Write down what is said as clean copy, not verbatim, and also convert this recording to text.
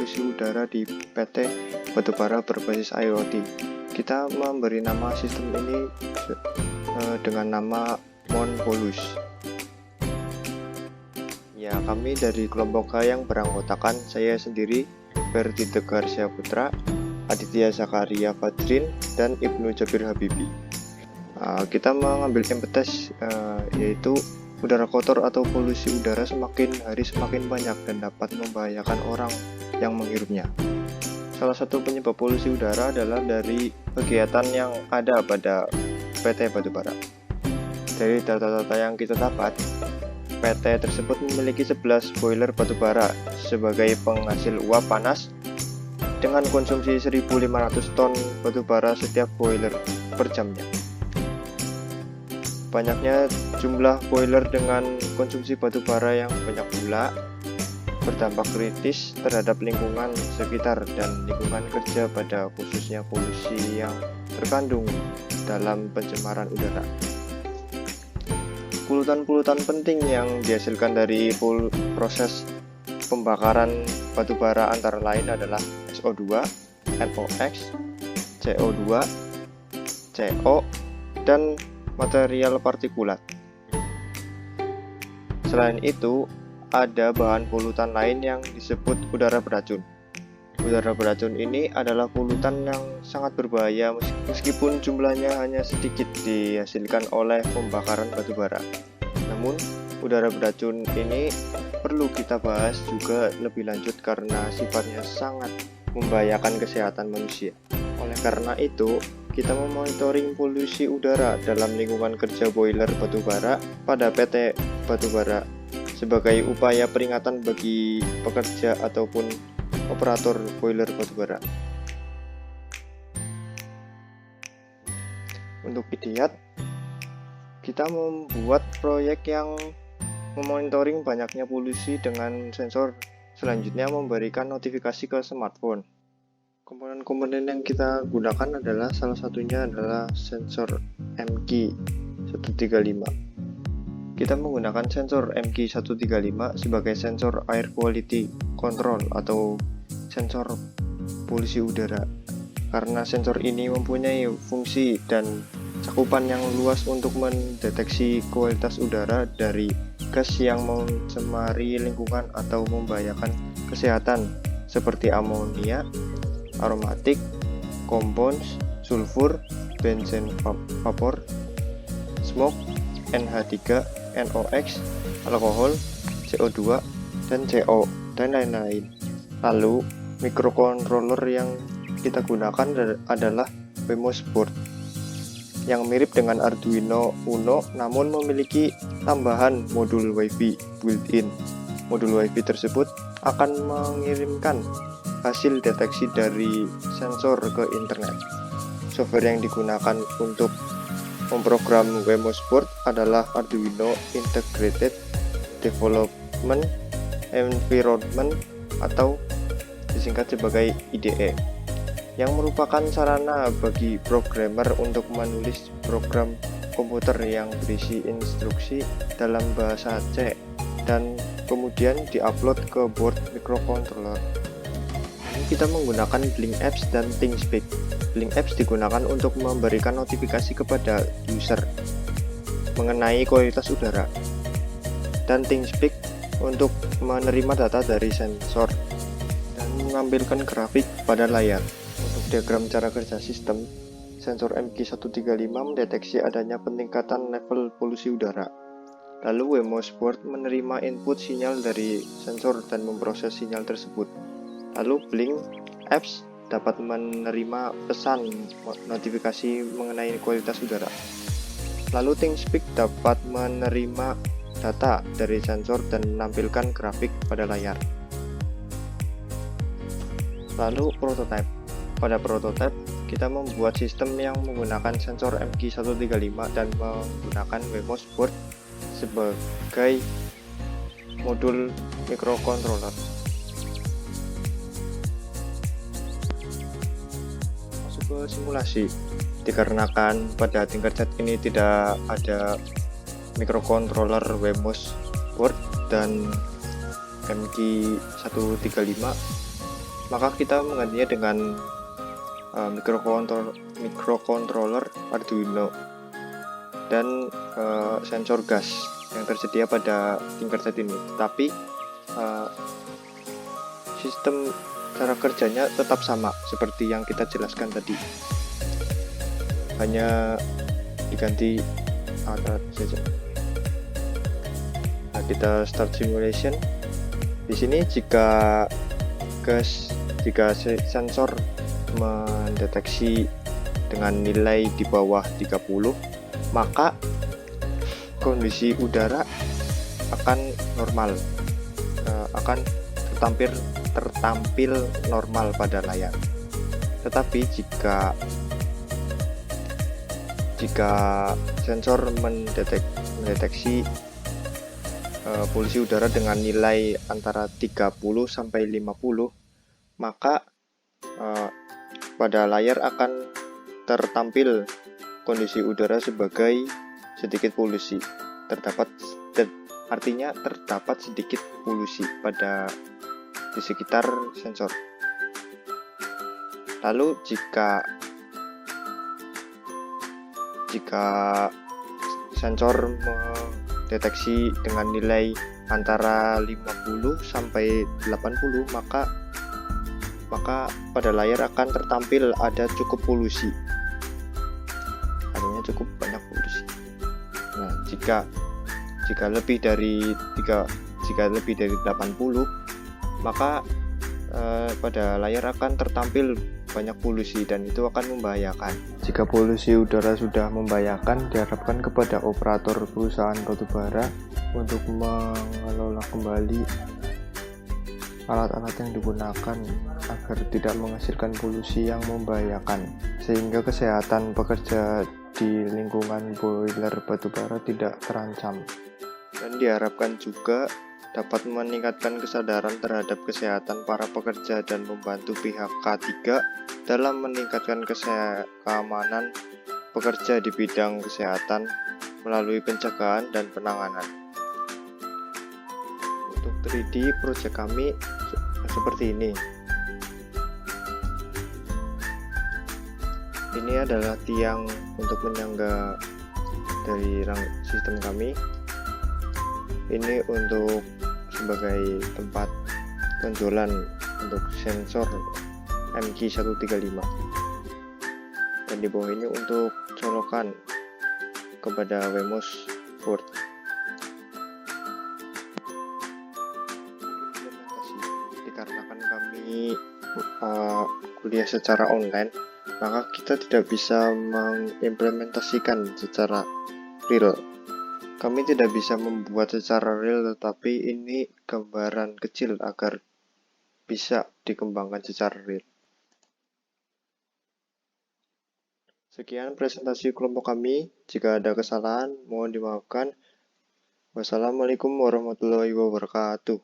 polusi udara di PT batubara berbasis IoT. Kita memberi nama sistem ini dengan nama Monpolus. Ya, kami dari kelompok H yang beranggotakan saya sendiri, Ferdi Tegar Syaputra, Aditya Zakaria Fadrin, dan Ibnu Jabir Habibi. Kita mengambil impetus yaitu udara kotor atau polusi udara semakin hari semakin banyak dan dapat membahayakan orang yang menghirupnya. Salah satu penyebab polusi udara adalah dari kegiatan yang ada pada PT batubara. Dari data-data yang kita dapat, PT tersebut memiliki 11 boiler batubara sebagai penghasil uap panas dengan konsumsi 1.500 ton batubara setiap boiler per jamnya. Banyaknya jumlah boiler dengan konsumsi batubara yang banyak pula berdampak kritis terhadap lingkungan sekitar dan lingkungan kerja, pada khususnya polusi yang terkandung dalam pencemaran udara. Polutan-polutan penting yang dihasilkan dari proses pembakaran batubara antara lain adalah SO2, NOx, CO2, CO, dan material partikulat. Selain itu, ada bahan polutan lain yang disebut udara beracun. Udara beracun ini adalah polutan yang sangat berbahaya meskipun jumlahnya hanya sedikit dihasilkan oleh pembakaran batubara. Namun, udara beracun ini perlu kita bahas juga lebih lanjut karena sifatnya sangat membahayakan kesehatan manusia. Oleh karena itu, kita memonitoring polusi udara dalam lingkungan kerja boiler batubara pada PT batubara sebagai upaya peringatan bagi pekerja ataupun operator boiler batubara. Untuk IDIAT, kita membuat proyek yang memonitoring banyaknya polusi dengan sensor, selanjutnya memberikan notifikasi ke smartphone. Komponen-komponen yang kita gunakan adalah salah satunya adalah sensor MQ135. Kita menggunakan sensor MQ135 sebagai sensor air quality control atau sensor polusi udara, karena sensor ini mempunyai fungsi dan cakupan yang luas untuk mendeteksi kualitas udara dari gas yang mencemari lingkungan atau membahayakan kesehatan seperti amonia, aromatik, compounds, sulfur, benzen vapor, smoke, NH3, NOx, alkohol, CO2, dan CO, dan lain-lain. Lalu, microcontroller yang kita gunakan adalah Wemos board yang mirip dengan Arduino Uno namun memiliki tambahan modul WiFi built-in. Modul WiFi tersebut akan mengirimkan hasil deteksi dari sensor ke internet. Software yang digunakan untuk memprogram Wemos board adalah Arduino Integrated Development Environment atau disingkat sebagai IDE, yang merupakan sarana bagi programmer untuk menulis program komputer yang berisi instruksi dalam bahasa C dan kemudian diupload ke board microcontroller. Kita menggunakan Blink Apps dan ThingSpeak. Blink Apps digunakan untuk memberikan notifikasi kepada user mengenai kualitas udara, dan ThingSpeak untuk menerima data dari sensor dan mengambilkan grafik pada layar. Untuk diagram cara kerja sistem, sensor MQ135 mendeteksi adanya peningkatan level polusi udara. Lalu Wemos board menerima input sinyal dari sensor dan memproses sinyal tersebut. Lalu Blink Apps dapat menerima pesan notifikasi mengenai kualitas udara. Lalu ThingSpeak dapat menerima data dari sensor dan menampilkan grafik pada layar. Lalu prototype. Pada prototype, kita membuat sistem yang menggunakan sensor MQ135 dan menggunakan Wemos board sebagai modul microcontroller. Masuk ke simulasi. Dikarenakan pada tingkat cat ini tidak ada microcontroller Wemos board dan MQ135, maka kita menggantinya dengan microcontroller Arduino dan sensor gas yang tersedia pada Tinkercad ini. Tetapi sistem cara kerjanya tetap sama seperti yang kita jelaskan tadi, hanya diganti alat saja. Nah, kita start simulation. Di sini jika sensor mendeteksi dengan nilai di bawah 30, maka kondisi udara akan normal, akan tertampil normal pada layar. Tetapi jika sensor mendeteksi polusi udara dengan nilai antara 30 sampai 50, maka pada layar akan tertampil kondisi udara sebagai sedikit polusi. Artinya terdapat sedikit polusi di sekitar sensor. Lalu jika sensor mendeteksi dengan nilai antara 50 sampai 80, maka pada layar akan tertampil ada cukup polusi, artinya cukup banyak polusi. Nah, jika lebih dari 80, maka pada layar akan tertampil banyak polusi dan itu akan membahayakan. Jika polusi udara sudah membahayakan, diharapkan kepada operator perusahaan batubara untuk mengelola kembali alat-alat yang digunakan agar tidak menghasilkan polusi yang membahayakan, sehingga kesehatan pekerja di lingkungan boiler batubara tidak terancam. Dan diharapkan juga dapat meningkatkan kesadaran terhadap kesehatan para pekerja dan membantu pihak K3 dalam meningkatkan keamanan pekerja di bidang kesehatan melalui pencegahan dan penanganan. Untuk 3D project kami seperti ini. Ini adalah tiang untuk menyangga dari sistem kami. Ini untuk sebagai tempat tonjolan untuk sensor MG135, dan di bawah ini untuk colokan kepada Wemos board. Dikarenakan kami kuliah secara online, maka kita tidak bisa mengimplementasikan secara real. Kami tidak bisa membuat secara real, tetapi ini gambaran kecil agar bisa dikembangkan secara real. Sekian presentasi kelompok kami. Jika ada kesalahan, mohon dimaafkan. Wassalamualaikum warahmatullahi wabarakatuh.